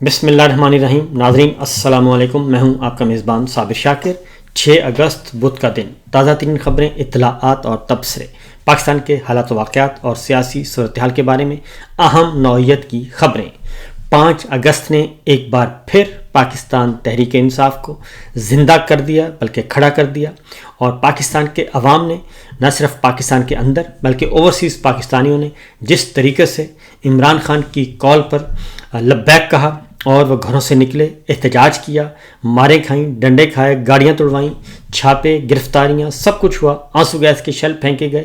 بسم اللہ الرحمن الرحیم. ناظرین السلام علیکم. میں ہوں آپ کا میزبان صابر شاکر. 6 اگست بدھ کا دن. تازہ ترین خبریں، اطلاعات اور تبصرے، پاکستان کے حالات و واقعات اور سیاسی صورتحال کے بارے میں اہم نوعیت کی خبریں. 5 اگست نے ایک بار پھر پاکستان تحریک انصاف کو زندہ کر دیا بلکہ کھڑا کر دیا، اور پاکستان کے عوام نے نہ صرف پاکستان کے اندر بلکہ اوورسیز پاکستانیوں نے جس طریقے سے عمران خان کی کال پر لبیک کہا اور وہ گھروں سے نکلے، احتجاج کیا، ماریں کھائیں، ڈنڈے کھائے، گاڑیاں توڑوائیں، چھاپے، گرفتاریاں، سب کچھ ہوا، آنسو گیس کے شیل پھینکے گئے،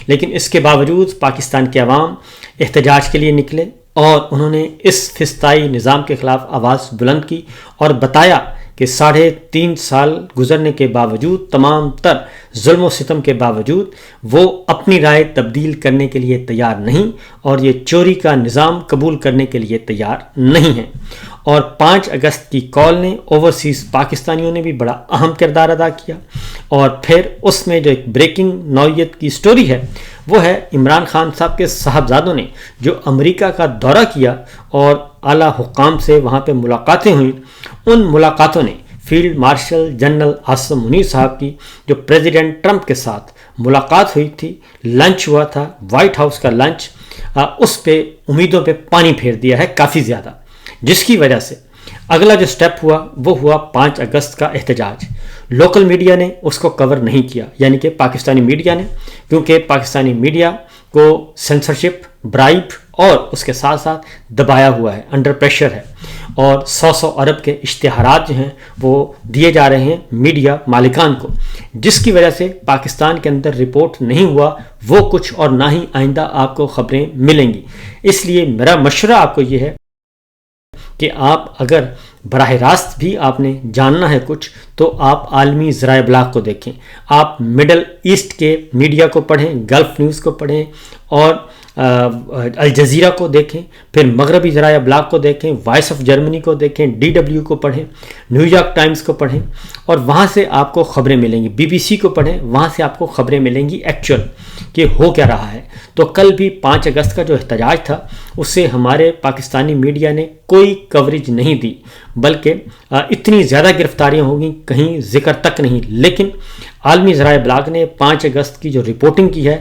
لیکن اس کے باوجود پاکستان کے عوام احتجاج کے لیے نکلے اور انہوں نے اس فسطائی نظام کے خلاف آواز بلند کی اور بتایا کہ 3.5 سال گزرنے کے باوجود، تمام تر ظلم و ستم کے باوجود، وہ اپنی رائے تبدیل کرنے کے لیے تیار نہیں اور یہ چوری کا نظام قبول کرنے کے لیے تیار نہیں ہیں. اور 5 اگست کی کال نے اوورسیز پاکستانیوں نے بھی بڑا اہم کردار ادا کیا. اور پھر اس میں جو ایک بریکنگ نوعیت کی سٹوری ہے وہ ہے عمران خان صاحب کے صاحبزادوں نے جو امریکہ کا دورہ کیا اور اعلیٰ حکام سے وہاں پہ ملاقاتیں ہوئیں. ان ملاقاتوں نے field marshal general Asim Munir صاحب کی جو پریزیڈنٹ ٹرمپ کے ساتھ ملاقات ہوئی تھی، لنچ ہوا تھا، وائٹ ہاؤس کا لنچ، اس پہ امیدوں پہ پانی پھیر دیا ہے کافی زیادہ، جس کی وجہ سے اگلا جو سٹیپ ہوا وہ ہوا 5 اگست کا احتجاج. لوکل میڈیا نے اس کو کور نہیں کیا، یعنی کہ پاکستانی میڈیا نے، کیونکہ پاکستانی میڈیا کو سینسرشپ، برائب اور اس کے ساتھ ساتھ دبایا ہوا ہے، انڈر پریشر ہے، اور 100 ارب کے اشتہارات جو ہیں وہ دیے جا رہے ہیں میڈیا مالکان کو، جس کی وجہ سے پاکستان کے اندر رپورٹ نہیں ہوا وہ کچھ اور نہ ہی آئندہ آپ کو خبریں ملیں گی. اس لیے میرا مشورہ آپ کو یہ ہے کہ آپ اگر براہ راست بھی آپ نے جاننا ہے کچھ تو آپ عالمی ذرائع ابلاغ کو دیکھیں، آپ مڈل ایسٹ کے میڈیا کو پڑھیں، گلف نیوز کو پڑھیں اور الجزیرہ کو دیکھیں، پھر مغربی ذرائع ابلاغ کو دیکھیں، وائس آف جرمنی کو دیکھیں، DW کو پڑھیں، نیو یارک ٹائمز کو پڑھیں، اور وہاں سے آپ کو خبریں ملیں گی. BBC کو پڑھیں، وہاں سے آپ کو خبریں ملیں گی ایکچوئل کہ ہو کیا رہا ہے. تو کل بھی 5 اگست کا جو احتجاج تھا اس سے ہمارے پاکستانی میڈیا نے کوئی کوریج نہیں دی، بلکہ اتنی زیادہ گرفتاریاں ہو گئیں کہیں ذکر تک نہیں. لیکن عالمی ذرائع ابلاغ نے 5 اگست کی جو رپورٹنگ کی ہے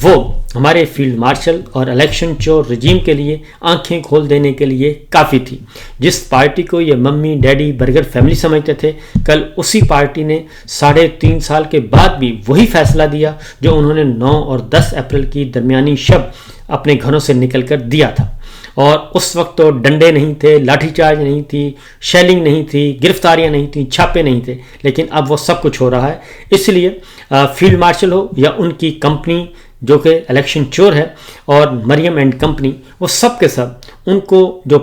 وہ ہمارے فیلڈ مارشل اور الیکشن چور رجیم کے لیے آنکھیں کھول دینے کے لیے کافی تھی. جس پارٹی کو یہ ممی ڈیڈی برگر فیملی سمجھتے تھے، کل اسی پارٹی نے 3.5 سال کے بعد بھی وہی فیصلہ دیا جو انہوں نے 9 اور 10 اپریل کی درمیانی شب اپنے گھروں سے نکل کر دیا تھا. اور اس وقت تو ڈنڈے نہیں تھے، لاٹھی چارج نہیں تھی، شیلنگ نہیں تھی، گرفتاریاں نہیں تھیں، چھاپے نہیں تھے، لیکن اب وہ سب کچھ ہو رہا ہے. اس لیے فیلڈ مارشل ہو یا ان کی کمپنی جو کہ الیکشن چور ہے، اور مریم اینڈ کمپنی، وہ سب کے سب ان کو جو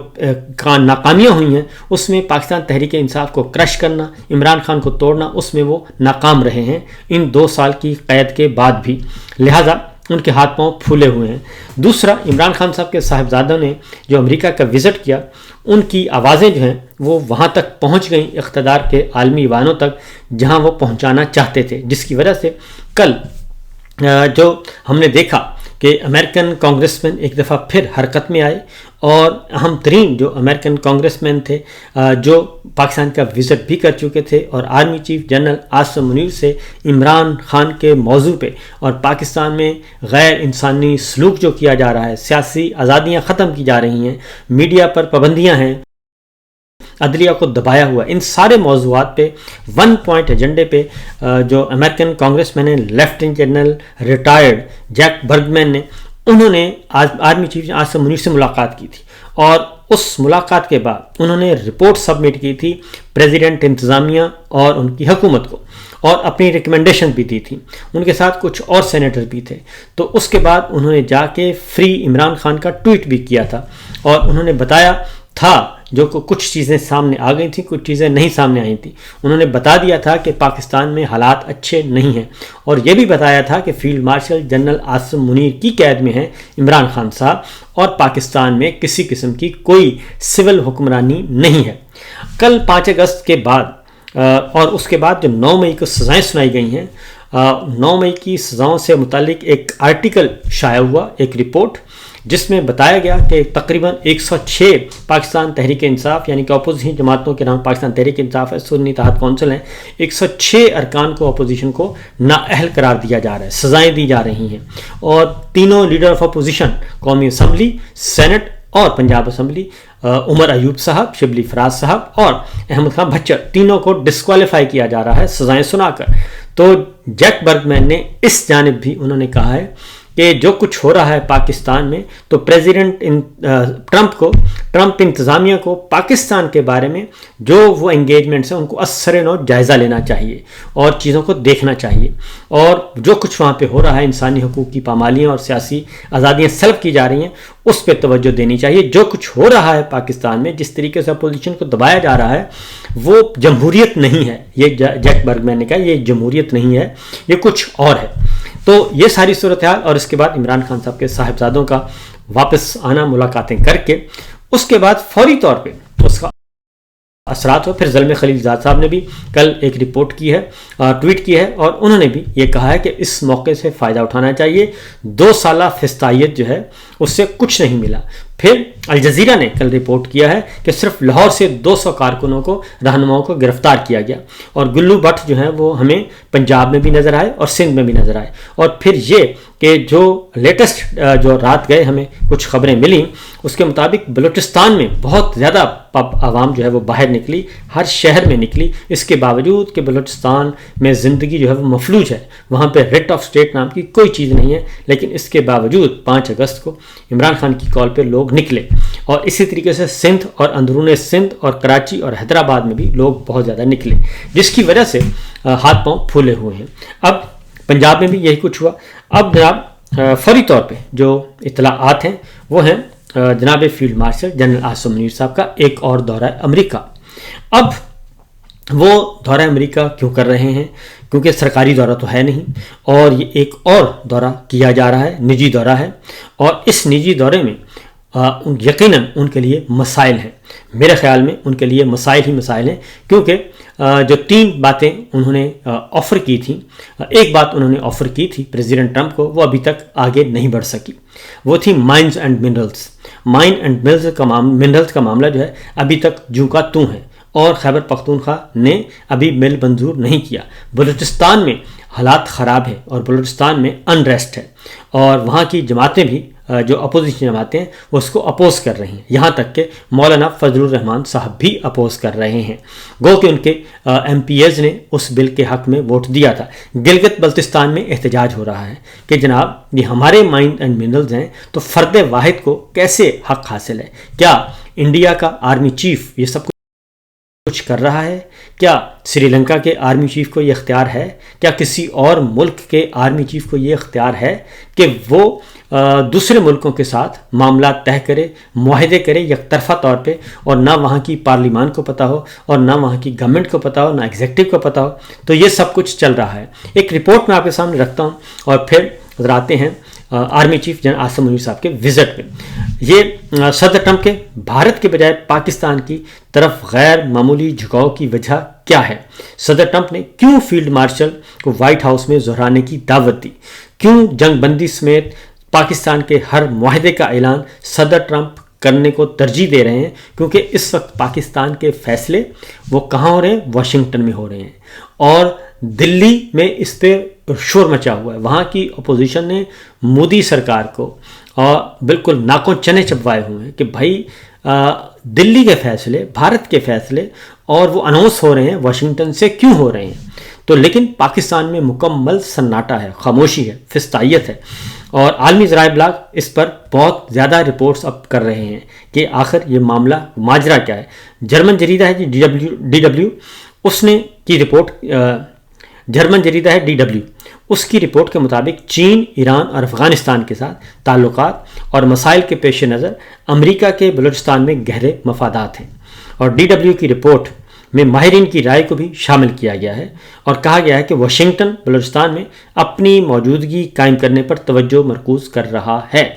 ناکامیاں ہوئی ہیں اس میں پاکستان تحریک انصاف کو کرش کرنا، عمران خان کو توڑنا، اس میں وہ ناکام رہے ہیں ان 2 سال کی قید کے بعد بھی. لہذا ان کے ہاتھ پاؤں پھولے ہوئے ہیں. دوسرا، عمران خان صاحب کے صاحبزادوں نے جو امریکہ کا وزٹ کیا، ان کی آوازیں جو ہیں وہ وہاں تک پہنچ گئیں، اقتدار کے عالمی ایوانوں تک جہاں وہ پہنچانا چاہتے تھے، جس کی وجہ سے کل جو ہم نے دیکھا کہ امریکن کانگریس مین ایک دفعہ پھر حرکت میں آئے، اور اہم ترین جو امریکن کانگریس مین تھے جو پاکستان کا وزٹ بھی کر چکے تھے اور army chief general Asim Munir سے عمران خان کے موضوع پہ اور پاکستان میں غیر انسانی سلوک جو کیا جا رہا ہے، سیاسی آزادیاں ختم کی جا رہی ہیں، میڈیا پر پابندیاں ہیں، عدلیہ کو دبایا ہوا، ان سارے موضوعات پہ 1 پوائنٹ ایجنڈے پہ جو امریکن کانگریس مین ہیں، لیفٹیننٹ جنرل ریٹائرڈ جیک برگمین نے، انہوں نے آرمی چیف عاصم منیر سے ملاقات کی تھی، اور اس ملاقات کے بعد انہوں نے رپورٹ سبمٹ کی تھی پریزیڈنٹ انتظامیہ اور ان کی حکومت کو، اور اپنی ریکمنڈیشن بھی دی تھی. ان کے ساتھ کچھ اور سینیٹر بھی تھے. تو اس کے بعد انہوں نے جا کے فری عمران خان کا ٹویٹ بھی کیا تھا، اور انہوں نے بتایا تھا جو کچھ چیزیں سامنے آ گئی تھیں، کچھ چیزیں نہیں سامنے آئی تھیں. انہوں نے بتا دیا تھا کہ پاکستان میں حالات اچھے نہیں ہیں، اور یہ بھی بتایا تھا کہ field marshal general Asim Munir کی قید میں ہیں عمران خان صاحب، اور پاکستان میں کسی قسم کی کوئی سول حکمرانی نہیں ہے. کل 5 اگست کے بعد اور اس کے بعد جو 9 مئی کو سزائیں سنائی گئی ہیں، 9 مئی کی سزاؤں سے متعلق ایک آرٹیکل شائع ہوا، ایک رپورٹ جس میں بتایا گیا کہ تقریباً 106 پاکستان تحریک انصاف یعنی کہ اپوزیشن جماعتوں کے نام پاکستان تحریک انصاف ہے، سنی اتحاد کونسل ہیں، 106 ارکان کو اپوزیشن کو نااہل قرار دیا جا رہا ہے، سزائیں دی جا رہی ہیں، اور تینوں لیڈر آف اپوزیشن، قومی اسمبلی، سینٹ اور پنجاب اسمبلی، عمر ایوب صاحب، شبلی فراز صاحب اور احمد خان بھچر، تینوں کو ڈسکوالیفائی کیا جا رہا ہے سزائیں سنا کر۔ تو جیک برگمین نے اس جانب بھی انہوں نے کہا ہے کہ جو کچھ ہو رہا ہے پاکستان میں، تو پریزیڈنٹ ٹرمپ انتظامیہ کو پاکستان کے بارے میں جو وہ انگیجمنٹس ہیں ان کو اثر نو جائزہ لینا چاہیے اور چیزوں کو دیکھنا چاہیے، اور جو کچھ وہاں پہ ہو رہا ہے، انسانی حقوق کی پامالیاں اور سیاسی آزادیاں سلب کی جا رہی ہیں، اس پہ توجہ دینی چاہیے۔ جو کچھ ہو رہا ہے پاکستان میں، جس طریقے سے اپوزیشن کو دبایا جا رہا ہے، وہ جمہوریت نہیں ہے۔ یہ جیک برگمین نے کہا یہ جمہوریت نہیں ہے، یہ کچھ اور ہے۔ تو یہ ساری صورتحال، اور اس کے بعد عمران خان صاحب کے صاحبزادوں کا واپس آنا، ملاقاتیں کر کے، اس کے بعد فوری طور پہ اس کا اثرات ہو۔ پھر زلمے خلیل زاد صاحب نے بھی کل ایک رپورٹ کی ہے، ٹویٹ کی ہے، اور انہوں نے بھی یہ کہا ہے کہ اس موقع سے فائدہ اٹھانا چاہیے، 2 سالہ فسطائیت جو ہے اس سے کچھ نہیں ملا۔ پھر الجزیرہ نے کل رپورٹ کیا ہے کہ صرف لاہور سے 200 کارکنوں کو، رہنماؤں کو گرفتار کیا گیا، اور گلو بٹ جو ہیں وہ ہمیں پنجاب میں بھی نظر آئے اور سندھ میں بھی نظر آئے۔ اور پھر یہ کہ جو لیٹسٹ جو رات گئے ہمیں کچھ خبریں ملیں، اس کے مطابق بلوچستان میں بہت زیادہ عوام جو ہے وہ باہر نکلی، ہر شہر میں نکلی، اس کے باوجود کہ بلوچستان میں زندگی جو ہے وہ مفلوج ہے، وہاں پہ ریٹ آف اسٹیٹ نام کی کوئی چیز نہیں ہے، لیکن اس کے باوجود 5 اگست کو عمران خان کی کال پہ لوگ نکلے، اور اسی طریقے سے سندھ اور اندرون سندھ اور کراچی اور حیدرآباد میں بھی لوگ بہت زیادہ نکلے، جس کی وجہ سے ہاتھ پاؤں پھولے ہوئے ہیں۔ اب پنجاب میں بھی یہی کچھ ہوا۔ اب جناب فوری طور پہ جو اطلاعات ہیں وہ ہیں جناب field marshal general Asim Munir صاحب کا ایک اور دورہ امریکہ۔ اب وہ دورہ امریکہ کیوں کر رہے ہیں؟ کیونکہ سرکاری دورہ تو ہے نہیں، اور یہ ایک اور دورہ کیا جا رہا ہے، نجی دورہ ہے، اور اس نجی دورے میں یقیناً ان کے لیے مسائل ہیں۔ میرے خیال میں ان کے لیے مسائل ہی مسائل ہیں، کیونکہ جو 3 باتیں انہوں نے آفر کی تھیں، ایک بات انہوں نے آفر کی تھی پریزیڈنٹ ٹرمپ کو، وہ ابھی تک آگے نہیں بڑھ سکی، وہ تھی mines and minerals. Mine and minerals کا معاملہ جو ہے ابھی تک جوں کا توں ہے، اور خیبر پختونخوا نے ابھی مل منظور نہیں کیا۔ بلوچستان میں حالات خراب ہیں، اور بلوچستان میں انریسٹ ہے، اور وہاں کی جماعتیں بھی جو اپوزیشن جماعتیں ہیں وہ اس کو اپوز کر رہی ہیں، یہاں تک کہ مولانا فضل الرحمان صاحب بھی اپوز کر رہے ہیں، گو کہ ان کے ایم پی ایز نے اس بل کے حق میں ووٹ دیا تھا۔ گلگت بلتستان میں احتجاج ہو رہا ہے کہ جناب یہ ہمارے مائن اینڈ منرلز ہیں، تو فرد واحد کو کیسے حق حاصل ہے؟ کیا انڈیا کا آرمی چیف یہ سب کچھ کر رہا ہے؟ کیا سری لنکا کے آرمی چیف کو یہ اختیار ہے؟ کیا کسی اور ملک کے آرمی چیف کو یہ اختیار ہے کہ وہ دوسرے ملکوں کے ساتھ معاملات طے کرے، معاہدے کرے یک طرفہ طور پہ، اور نہ وہاں کی پارلیمان کو پتہ ہو، اور نہ وہاں کی گورنمنٹ کو پتہ ہو، نہ ایگزیکٹو کو پتہ ہو؟ تو یہ سب کچھ چل رہا ہے۔ ایک رپورٹ میں آپ کے سامنے رکھتا ہوں، اور پھر نظر آتے ہیں army chief general Asim Munir صاحب کے وزٹ پہ۔ یہ صدر ٹرمپ کے بھارت کے بجائے پاکستان کی طرف غیر معمولی جھکاؤ کی وجہ کیا ہے؟ صدر ٹرمپ نے کیوں فیلڈ مارشل کو وائٹ ہاؤس میں دہرانے کی دعوت دی؟ کیوں جنگ بندی سمیت پاکستان کے ہر معاہدے کا اعلان صدر ٹرمپ کرنے کو ترجیح دے رہے ہیں؟ کیونکہ اس وقت پاکستان کے فیصلے وہ کہاں ہو رہے ہیں؟ واشنگٹن میں ہو رہے ہیں، اور دلی میں اس پہ شور مچا ہوا ہے۔ وہاں کی اپوزیشن نے مودی سرکار کو بالکل ناکوں چنے چبوائے ہوئے ہیں کہ بھائی دلی کے فیصلے، بھارت کے فیصلے، اور وہ اناؤنس ہو رہے ہیں واشنگٹن سے، کیوں ہو رہے ہیں؟ تو لیکن پاکستان میں مکمل سناٹا ہے، خاموشی ہے، فسطائیت ہے، اور عالمی ذرائع ابلاغ اس پر بہت زیادہ رپورٹس اب کر رہے ہیں کہ آخر یہ معاملہ ماجرا کیا ہے۔ جرمن جریدہ ہے ڈی ڈبلیو، اس نے کی رپورٹ، جرمن جریدہ ہے DW، اس کی رپورٹ کے مطابق چین، ایران اور افغانستان کے ساتھ تعلقات اور مسائل کے پیش نظر امریکہ کے بلوچستان میں گہرے مفادات ہیں، اور DW کی رپورٹ میں ماہرین کی رائے کو بھی شامل کیا گیا ہے، اور کہا گیا ہے کہ واشنگٹن بلوچستان میں اپنی موجودگی قائم کرنے پر توجہ مرکوز کر رہا ہے،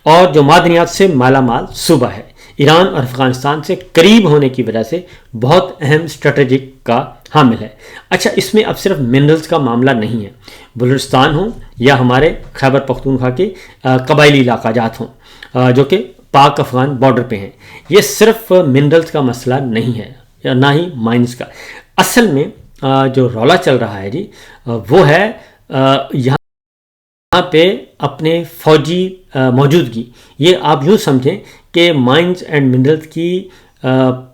اور جو معدنیات سے مالا مال صوبہ ہے، ایران اور افغانستان سے قریب ہونے کی وجہ سے بہت اہم اسٹریٹجک کا حامل ہے۔ اچھا، اس میں اب صرف منرلز کا معاملہ نہیں ہے، بلوچستان ہوں یا ہمارے خیبر پختونخوا کے قبائلی علاقہ جات ہوں جو کہ پاک افغان بارڈر پہ ہیں، یہ صرف منرلز کا مسئلہ نہیں ہے یا نہ ہی مائنز کا۔ اصل میں جو رولا چل رہا ہے جی وہ ہے یہاں پہ اپنے فوجی موجودگی، یہ آپ یوں سمجھیں کہ مائنز اینڈ منرلز کی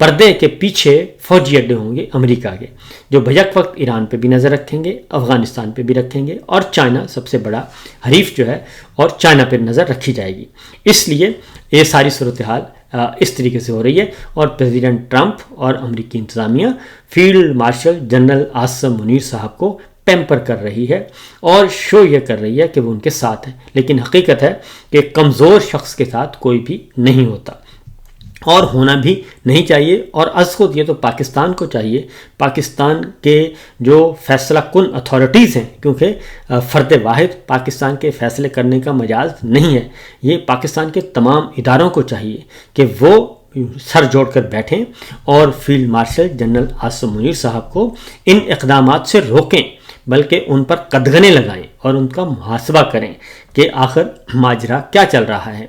پردے کے پیچھے فوجی اڈے ہوں گے امریکہ کے، جو بیک وقت ایران پہ بھی نظر رکھیں گے، افغانستان پہ بھی رکھیں گے، اور چائنا سب سے بڑا حریف جو ہے اور چائنا پہ نظر رکھی جائے گی۔ اس لیے یہ ساری صورتحال اس طریقے سے ہو رہی ہے، اور پریزیڈنٹ ٹرمپ اور امریکی انتظامیہ field marshal general Asim Munir صاحب کو پیمپر کر رہی ہے اور شو یہ کر رہی ہے کہ وہ ان کے ساتھ ہیں، لیکن حقیقت ہے کہ کمزور شخص کے ساتھ کوئی بھی نہیں ہوتا اور ہونا بھی نہیں چاہیے۔ اور از خود یہ تو پاکستان کو چاہیے، پاکستان کے جو فیصلہ کن اتھارٹیز ہیں، کیونکہ فرد واحد پاکستان کے فیصلے کرنے کا مجاز نہیں ہے، یہ پاکستان کے تمام اداروں کو چاہیے کہ وہ سر جوڑ کر بیٹھیں اور field marshal general Asim Munir صاحب کو ان اقدامات سے روکیں، بلکہ ان پر قدغنیں لگائیں اور ان کا محاسبہ کریں کہ آخر ماجرا کیا چل رہا ہے۔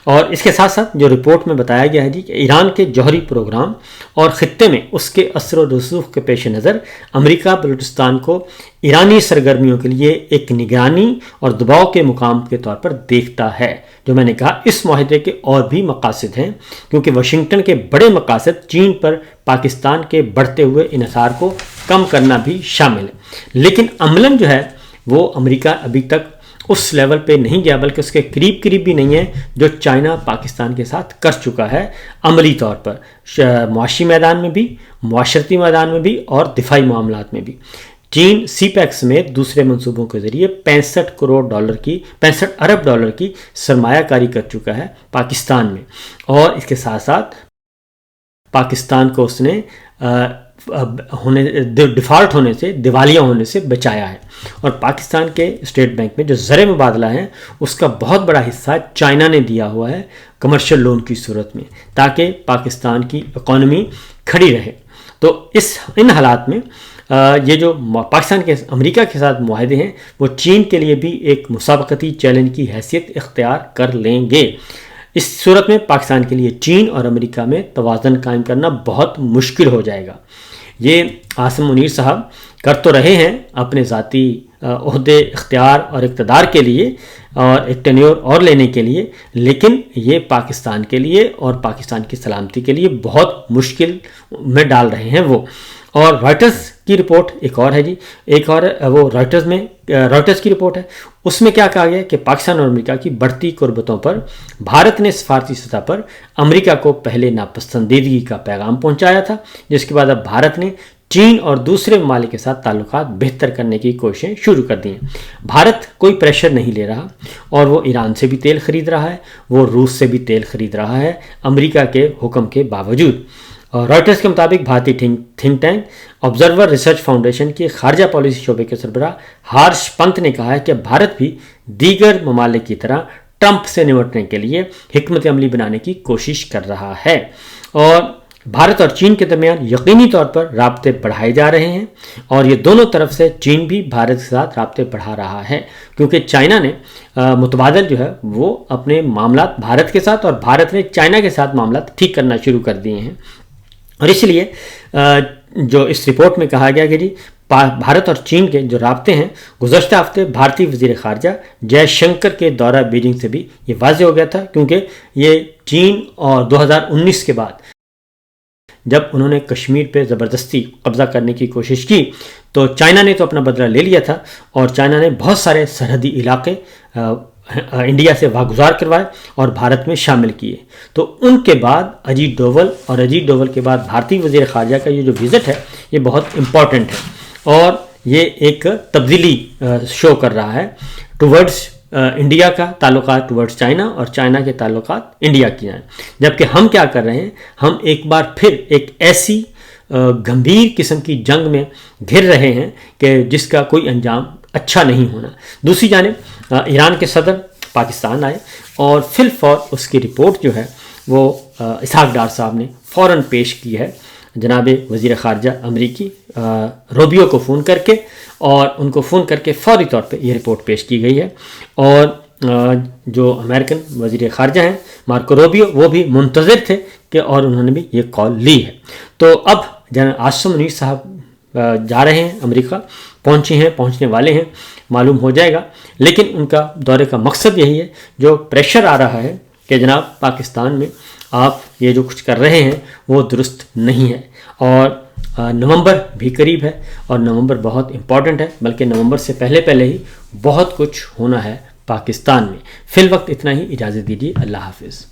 اور اس کے ساتھ ساتھ جو رپورٹ میں بتایا گیا ہے جی کہ ایران کے جوہری پروگرام اور خطے میں اس کے اثر و رسوخ کے پیش نظر امریکہ بلوچستان کو ایرانی سرگرمیوں کے لیے ایک نگرانی اور دباؤ کے مقام کے طور پر دیکھتا ہے۔ جو میں نے کہا، اس معاہدے کے اور بھی مقاصد ہیں، کیونکہ واشنگٹن کے بڑے مقاصد چین پر پاکستان کے بڑھتے ہوئے انحصار کو کم کرنا بھی شامل ہے، لیکن عملاً جو ہے وہ امریکہ ابھی تک اس لیول پہ نہیں گیا، بلکہ اس کے قریب بھی نہیں ہے جو چائنا پاکستان کے ساتھ کر چکا ہے عملی طور پر، معاشی میدان میں بھی، معاشرتی میدان میں بھی اور دفاعی معاملات میں بھی۔ چین سی پیک سمیت دوسرے منصوبوں کے ذریعے 65 ارب ڈالر کی سرمایہ کاری کر چکا ہے پاکستان میں، اور اس کے ساتھ ساتھ پاکستان کو اس نے ڈیفالٹ ہونے سے، دیوالیہ ہونے سے بچایا ہے۔ اور پاکستان کے اسٹیٹ بینک میں جو زر مبادلہ ہیں اس کا بہت بڑا حصہ چائنا نے دیا ہوا ہے کمرشل لون کی صورت میں، تاکہ پاکستان کی اکانومی کھڑی رہے۔ تو ان حالات میں یہ جو پاکستان کے امریکہ کے ساتھ معاہدے ہیں وہ چین کے لیے بھی ایک مسابقتی چیلنج کی حیثیت اختیار کر لیں گے۔ اس صورت میں پاکستان کے لیے چین اور امریکہ میں توازن قائم کرنا بہت مشکل ہو جائے گا۔ یہ عاصم منیر صاحب کر تو رہے ہیں اپنے ذاتی عہدے، اختیار اور اقتدار کے لیے اور ایک ٹینیور اور لینے کے لیے، لیکن یہ پاکستان کے لیے اور پاکستان کی سلامتی کے لیے بہت مشکل میں ڈال رہے ہیں وہ۔ اور رائٹرز کی رپورٹ ایک اور ہے جی، ایک اور وہ رائٹرز کی رپورٹ ہے، اس میں کیا کہا گیا کہ پاکستان اور امریکہ کی بڑھتی قربتوں پر بھارت نے سفارتی سطح پر امریکہ کو پہلے ناپسندیدگی کا پیغام پہنچایا تھا، جس کے بعد اب بھارت نے چین اور دوسرے ممالک کے ساتھ تعلقات بہتر کرنے کی کوششیں شروع کر دی ہیں۔ بھارت کوئی پریشر نہیں لے رہا اور وہ ایران سے بھی تیل خرید رہا ہے، وہ روس سے بھی تیل خرید رہا ہے امریکہ کے حکم کے باوجود۔ اور رائٹرز کے مطابق بھارتی think tank observer research foundation کے خارجہ پالیسی شعبے کے سربراہ ہارش پنت نے کہا ہے کہ بھارت بھی دیگر ممالک کی طرح ٹرمپ سے نمٹنے کے لیے حکمت عملی بنانے کی کوشش کر رہا ہے، اور بھارت اور چین کے درمیان یقینی طور پر رابطے بڑھائے جا رہے ہیں، اور یہ دونوں طرف سے چین بھی بھارت کے ساتھ رابطے بڑھا رہا ہے، کیونکہ چائنا نے متبادل جو ہے وہ اپنے معاملات بھارت کے ساتھ اور بھارت نے چائنا کے ساتھ معاملات ٹھیک کرنا شروع کر دیے ہیں۔ اور اس لیے جو اس رپورٹ میں کہا گیا کہ جی بھارت اور چین کے جو رابطے ہیں، گزشتہ ہفتے بھارتی وزیر خارجہ جے شنکر کے دورہ بیجنگ سے بھی یہ واضح ہو گیا تھا، کیونکہ یہ چین اور 2019 کے بعد جب انہوں نے کشمیر پہ زبردستی قبضہ کرنے کی کوشش کی تو چائنا نے تو اپنا بدلہ لے لیا تھا، اور چائنا نے بہت سارے سرحدی علاقے انڈیا سے واگزار کروائے اور بھارت میں شامل کیے۔ تو ان کے بعد اجیت ڈوول، اور اجیت ڈوول کے بعد بھارتی وزیر خارجہ کا یہ جو وزٹ ہے یہ بہت امپورٹنٹ ہے، اور یہ ایک تبدیلی شو کر رہا ہے ٹورڈز انڈیا کا تعلقات ٹورڈز چائنا اور چائنا کے تعلقات انڈیا کی جائیں، جبکہ ہم کیا کر رہے ہیں، ہم ایک بار پھر ایک ایسی گمبھیر قسم کی جنگ میں گھر رہے ہیں کہ جس کا کوئی انجام اچھا نہیں ہونا۔ دوسری جانب ایران کے صدر پاکستان آئے اور فی الفور اس کی رپورٹ جو ہے وہ اسحاق ڈار صاحب نے فوراً پیش کی ہے جناب وزیر خارجہ امریکی روبیو کو فون کر کے، اور ان کو فون کر کے فوری طور پہ یہ رپورٹ پیش کی گئی ہے، اور جو امریکن وزیر خارجہ ہیں مارکو روبیو وہ بھی منتظر تھے کہ اور انہوں نے بھی یہ کال لی ہے۔ تو اب جنرل عاصم منیر صاحب جا رہے ہیں امریکہ، پہنچنے والے ہیں، معلوم ہو جائے گا، لیکن ان کا دورے کا مقصد یہی ہے، جو پریشر آ رہا ہے کہ جناب پاکستان میں آپ یہ جو کچھ کر رہے ہیں وہ درست نہیں ہے، اور نومبر بھی قریب ہے، اور نومبر بہت امپورٹنٹ ہے، بلکہ نومبر سے پہلے ہی بہت کچھ ہونا ہے پاکستان میں۔ فی الوقت اتنا ہی، اجازت دیجیے، اللہ حافظ۔